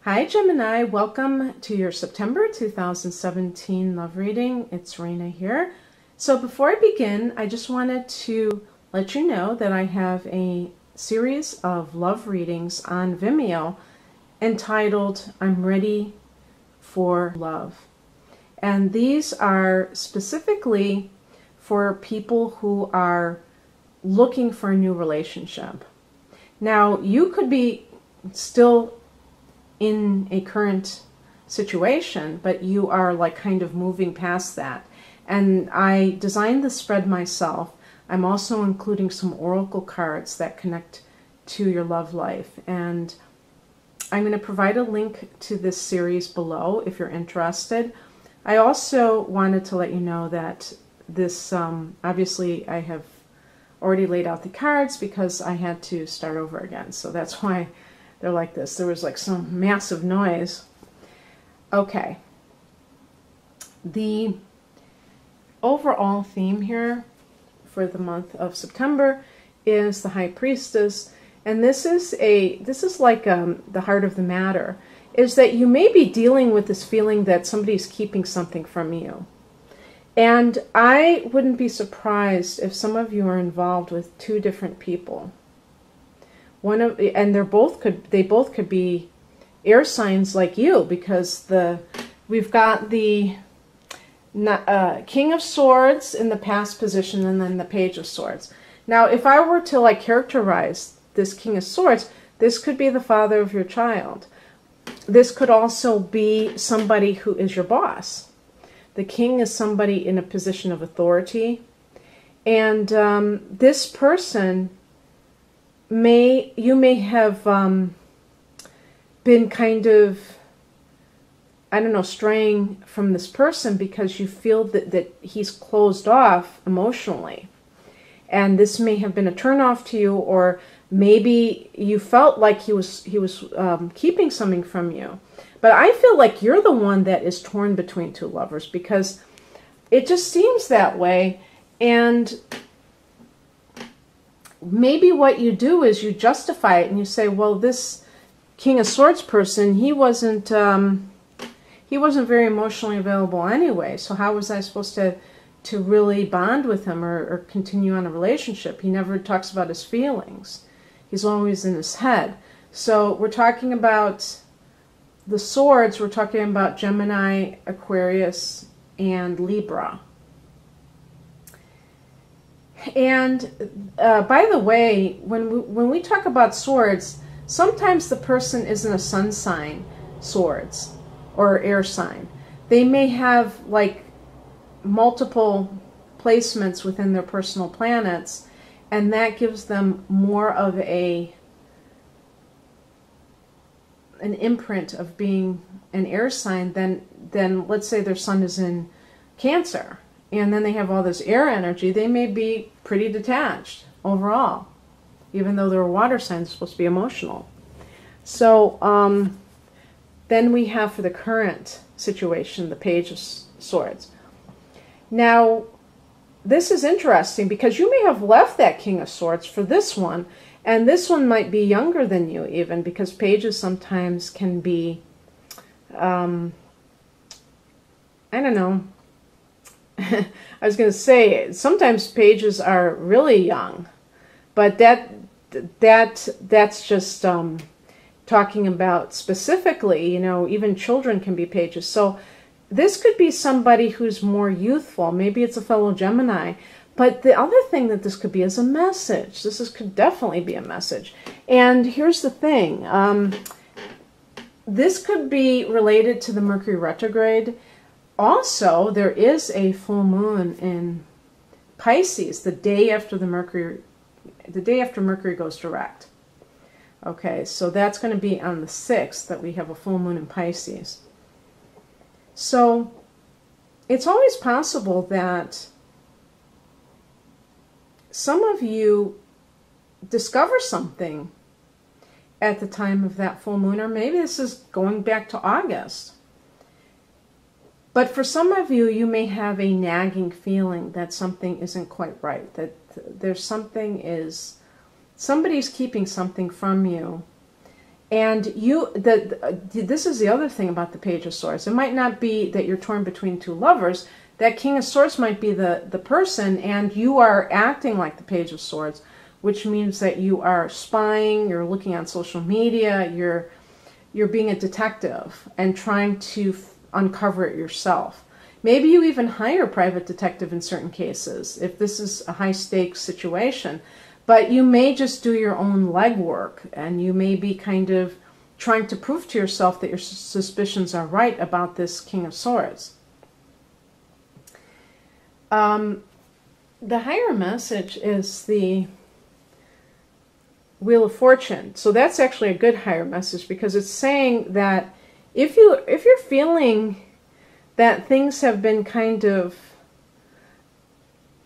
Hi Gemini, welcome to your September 2017 love reading. It's Raina here. So before I begin, I just wanted to let you know that I have a series of love readings on Vimeo entitled I'm Ready for Love. And these are specifically for people who are looking for a new relationship. Now, you could be still in a current situation, but you are like kind of moving past that. And I designed the spread myself. I'm also including some oracle cards that connect to your love life. And I'm going to provide a link to this series below if you're interested. I also wanted to let you know that this, obviously I have already laid out the cards because I had to start over again. So that's why they're like this. There was like some massive noise. Okay. The overall theme here for the month of September is the High Priestess. And this is like the heart of the matter, is that you may be dealing with this feeling that somebody's keeping something from you. And I wouldn't be surprised if some of you are involved with two different people. They both could be air signs like you, because we've got the King of Swords in the past position and then the Page of Swords. Now, if I were to like characterize this King of Swords, this could be the father of your child. This could also be somebody who is your boss. The King is somebody in a position of authority, and this person you may have been kind of, I don't know, straying from this person because you feel that he's closed off emotionally. And this may have been a turnoff to you, or maybe you felt like he was keeping something from you. But I feel like you're the one that is torn between two lovers, because it just seems that way. And maybe what you do is you justify it and you say, well, this King of Swords person, he wasn't very emotionally available anyway, so how was I supposed to really bond with him or continue on a relationship? He never talks about his feelings. He's always in his head. So we're talking about the swords, we're talking about Gemini, Aquarius, and Libra. And by the way, when we talk about swords, sometimes the person isn't a sun sign swords or air sign. They may have like multiple placements within their personal planets, and that gives them more of an imprint of being an air sign than let's say their sun is in Cancer. And then they have all this air energy. They may be pretty detached overall, even though they're a water sign, they're supposed to be emotional. So then we have, for the current situation, the Page of Swords. Now, this is interesting because you may have left that King of Swords for this one, and this one might be younger than you even, because pages sometimes can be, I don't know, I was going to say, sometimes pages are really young, but that's just talking about specifically, you know, even children can be pages. So this could be somebody who's more youthful. Maybe it's a fellow Gemini. But the other thing that this could be is a message. Could definitely be a message. And here's the thing. This could be related to the Mercury retrograde. Also, there is a full moon in Pisces the day after Mercury goes direct. Okay, so that's going to be on the 6th that we have a full moon in Pisces. So it's always possible that some of you discover something at the time of that full moon, or maybe this is going back to August. But for some of you, you may have a nagging feeling that something isn't quite right, that there's somebody's keeping something from you, And this is the other thing about the Page of Swords. It might not be that you're torn between two lovers. That King of Swords might be the person, and you are acting like the Page of Swords, which means that you are spying, you're looking on social media, you're being a detective and trying to uncover it yourself. Maybe you even hire a private detective in certain cases, if this is a high-stakes situation. But you may just do your own legwork, and you may be kind of trying to prove to yourself that your suspicions are right about this King of Swords. The higher message is the Wheel of Fortune. So that's actually a good higher message, because it's saying that if you're feeling that things have been kind of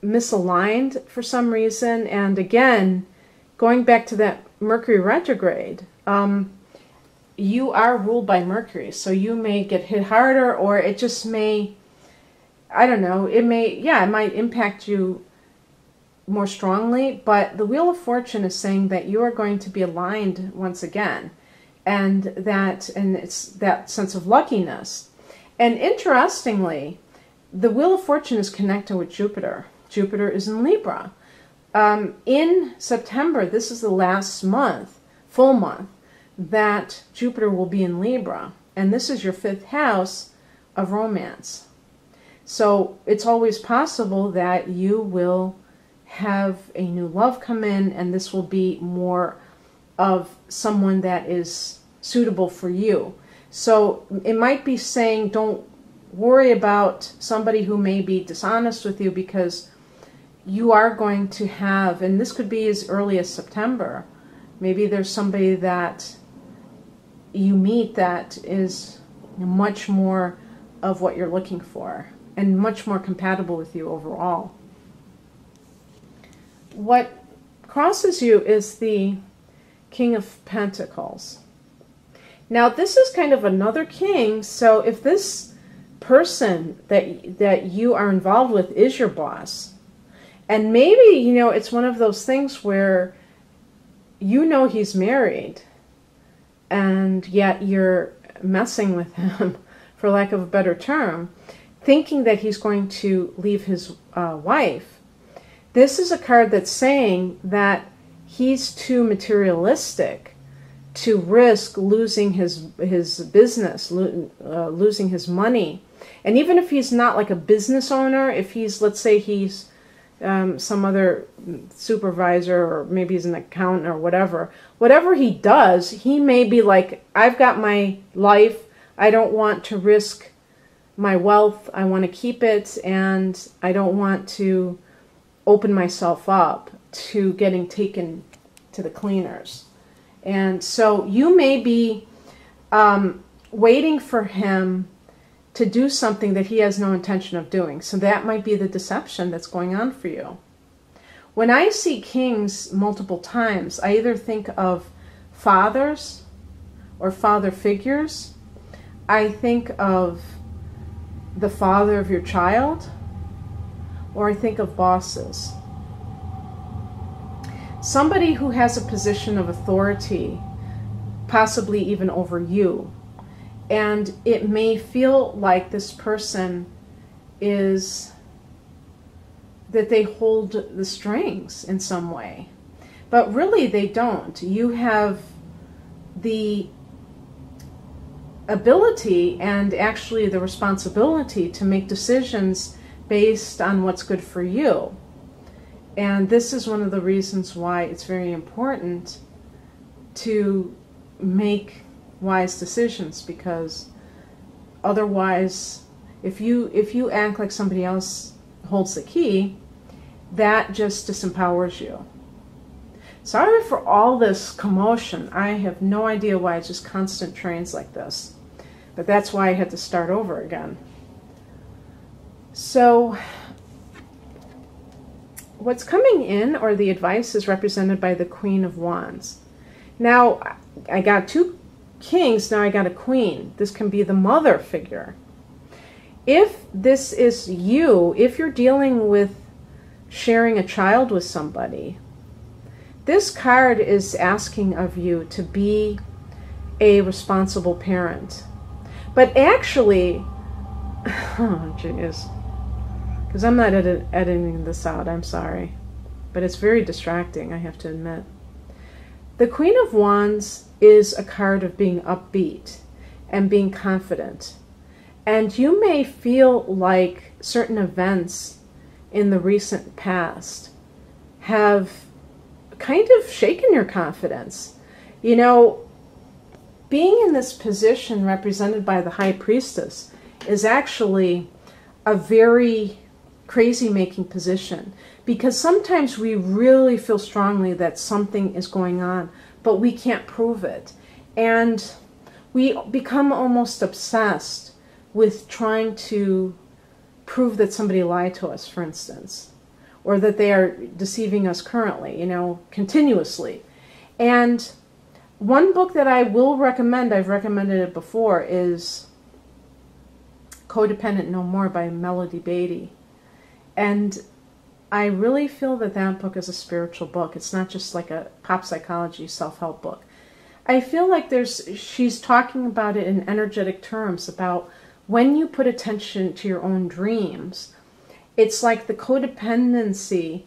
misaligned for some reason, and again, going back to that Mercury retrograde, you are ruled by Mercury, so you may get hit harder, or it just may, I don't know, it might impact you more strongly. But the Wheel of Fortune is saying that you are going to be aligned once again, and it's that sense of luckiness. And interestingly, the Wheel of Fortune is connected with Jupiter. Jupiter is in Libra. In September, this is the last month, full month, that Jupiter will be in Libra. And this is your 5th house of romance. So it's always possible that you will have a new love come in, and this will be more of someone that is suitable for you. So it might be saying, don't worry about somebody who may be dishonest with you, because you are going to have, and this could be as early as September, maybe there's somebody that you meet that is much more of what you're looking for and much more compatible with you overall. What crosses you is the King of Pentacles. Now, this is kind of another king, so if this person that you are involved with is your boss, and maybe, you know, it's one of those things where you know he's married, and yet you're messing with him, for lack of a better term, thinking that he's going to leave his wife. This is a card that's saying that he's too materialistic to risk losing his business, losing his money. And even if he's not like a business owner, if he's, let's say he's some other supervisor, or maybe he's an accountant or whatever he does, he may be like, I've got my life, I don't want to risk my wealth, I want to keep it, and I don't want to open myself up to getting taken to the cleaners. And so you may be waiting for him to do something that he has no intention of doing. So that might be the deception that's going on for you. When I see kings multiple times, I either think of fathers or father figures. I think of the father of your child, or I think of bosses. Somebody who has a position of authority, possibly even over you. And it may feel like this person is, that they hold the strings in some way. But really they don't. You have the ability and actually the responsibility to make decisions based on what's good for you. And this is one of the reasons why it's very important to make wise decisions, because otherwise, if you act like somebody else holds the key, that just disempowers you. Sorry for all this commotion. I have no idea why it's just constant trains like this, but that's why I had to start over again. So what's coming in, or the advice, is represented by the Queen of Wands. Now, I got two kings, now I got a queen. This can be the mother figure. If this is you, if you're dealing with sharing a child with somebody, this card is asking of you to be a responsible parent. But actually, oh jeez, because I'm not editing this out, I'm sorry. But it's very distracting, I have to admit. The Queen of Wands is a card of being upbeat and being confident. And you may feel like certain events in the recent past have kind of shaken your confidence. You know, being in this position represented by the High Priestess is actually a very crazy-making position, because sometimes we really feel strongly that something is going on, but we can't prove it. And we become almost obsessed with trying to prove that somebody lied to us, for instance, or that they are deceiving us currently, you know, continuously. And one book that I will recommend, I've recommended it before, is Codependent No More by Melody Beattie. And I really feel that that book is a spiritual book. It's not just like a pop psychology self-help book. I feel like she's talking about it in energetic terms, about when you put attention to your own dreams, it's like the codependency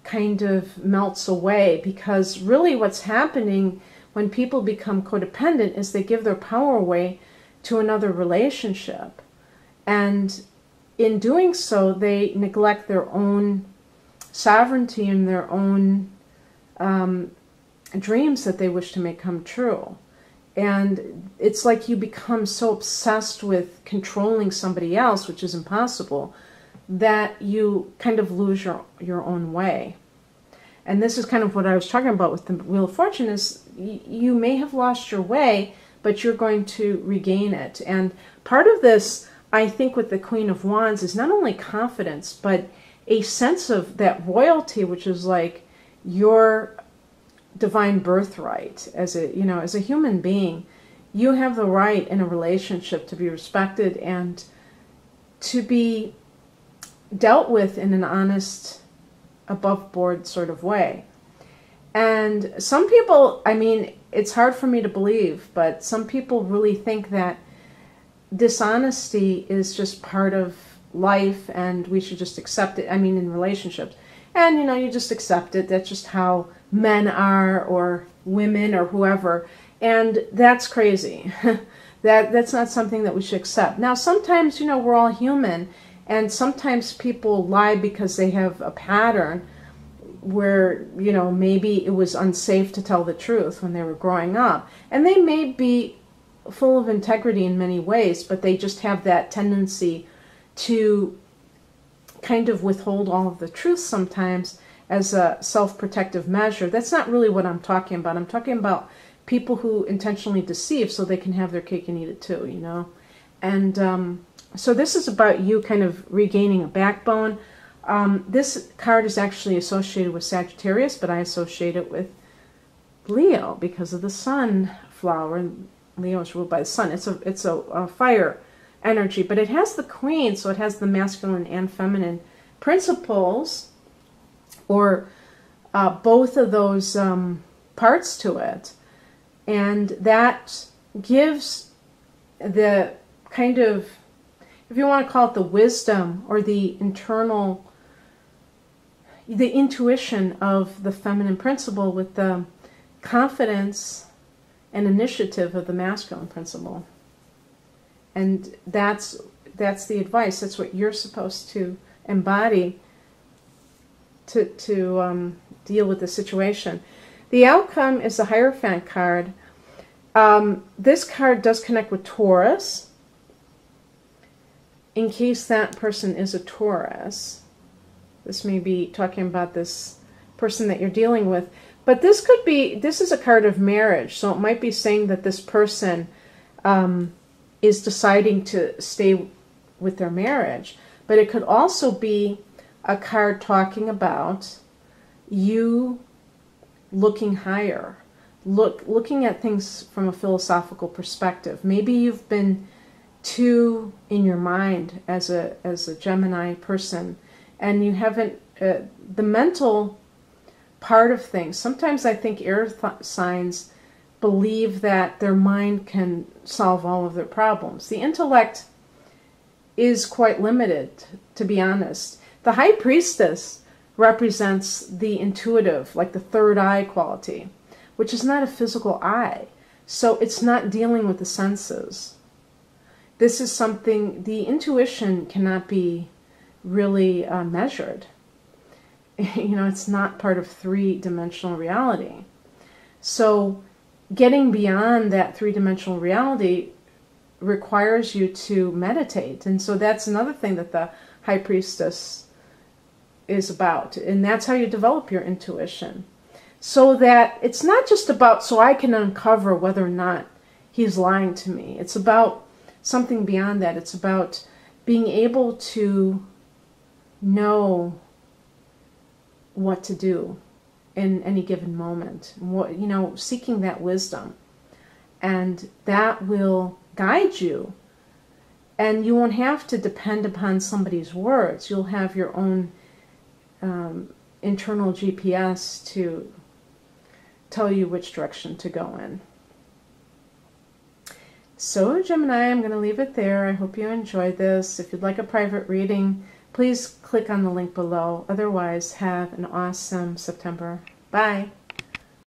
kind of melts away, because really what's happening when people become codependent is they give their power away to another relationship. And in doing so, they neglect their own sovereignty and their own dreams that they wish to make come true. And it's like you become so obsessed with controlling somebody else, which is impossible, that you kind of lose your own way. And this is kind of what I was talking about with the Wheel of Fortune, is you may have lost your way, but you're going to regain it. And part of this, I think, with the Queen of Wands is not only confidence, but a sense of that royalty, which is like your divine birthright as a human being. You have the right in a relationship to be respected and to be dealt with in an honest, above board sort of way. And some people, I mean, it's hard for me to believe, but some people really think that dishonesty is just part of life and we should just accept it. I mean, in relationships. And, you know, you just accept it. That's just how men are, or women, or whoever. And that's crazy. That's not something that we should accept. Now, sometimes, you know, we're all human. And sometimes people lie because they have a pattern where, you know, maybe it was unsafe to tell the truth when they were growing up. And they may be full of integrity in many ways, but they just have that tendency to kind of withhold all of the truth sometimes as a self-protective measure. That's not really what I'm talking about. I'm talking about people who intentionally deceive so they can have their cake and eat it too, you know. And so this is about you kind of regaining a backbone. This card is actually associated with Sagittarius, but I associate it with Leo because of the sunflower. And Leo is ruled by the sun. It's a fire energy, but it has the Queen, so it has the masculine and feminine principles, or both of those parts to it. And that gives the kind of, if you want to call it the wisdom or the internal, the intuition of the feminine principle with the confidence and initiative of the masculine principle. And that's the advice. That's what you're supposed to embody to deal with the situation. The outcome is the Hierophant card. This card does connect with Taurus, in case that person is a Taurus. This may be talking about this person that you're dealing with. But this could be, this is a card of marriage, so it might be saying that this person is deciding to stay with their marriage. But it could also be a card talking about you looking higher, looking at things from a philosophical perspective. Maybe you've been too in your mind as a Gemini person, and you haven't, the mental part of things. Sometimes I think air signs believe that their mind can solve all of their problems. The intellect is quite limited, to be honest. The High Priestess represents the intuitive, like the third eye quality, which is not a physical eye. So it's not dealing with the senses. This is something, the intuition cannot be really measured. You know, it's not part of three-dimensional reality. So getting beyond that three-dimensional reality requires you to meditate. And so that's another thing that the High Priestess is about. And that's how you develop your intuition. So that it's not just about so I can uncover whether or not he's lying to me. It's about something beyond that. It's about being able to know what to do in any given moment. What, you know, seeking that wisdom. And that will guide you. And you won't have to depend upon somebody's words. You'll have your own internal GPS to tell you which direction to go in. So, Gemini, I'm going to leave it there. I hope you enjoyed this. If you'd like a private reading, please click on the link below. Otherwise, have an awesome September. Bye.